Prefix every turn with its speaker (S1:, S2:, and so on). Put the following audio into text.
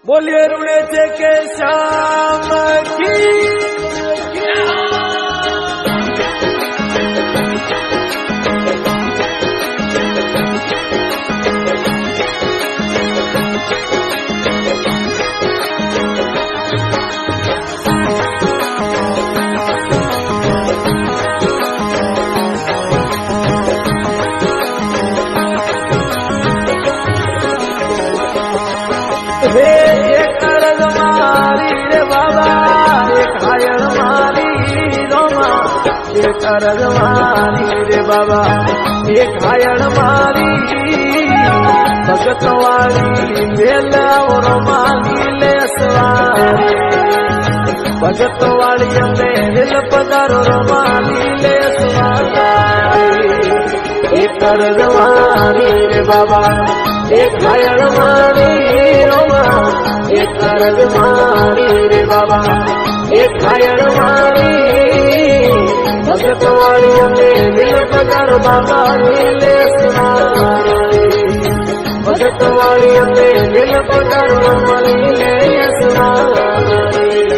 S1: बोलिए रुणे थे के श्याम की एक अरज मारी रे बाबा एक हायर मारी रोमा एक अरज मारी रे बाबा एक हायर मारी भगत वाली मेल और माली ले सवारी भगत वाली मेल पधारो रोमाली ले सवारी एक अरज मारी रे बाबा एक हायर मारी रोमा एक अरज मारी रे बाबा एक हायर मारी भगत वाली दिल पधार बाबा नीले सुनारी भगत वाली दिल पधार बाबा नीले सुनारी।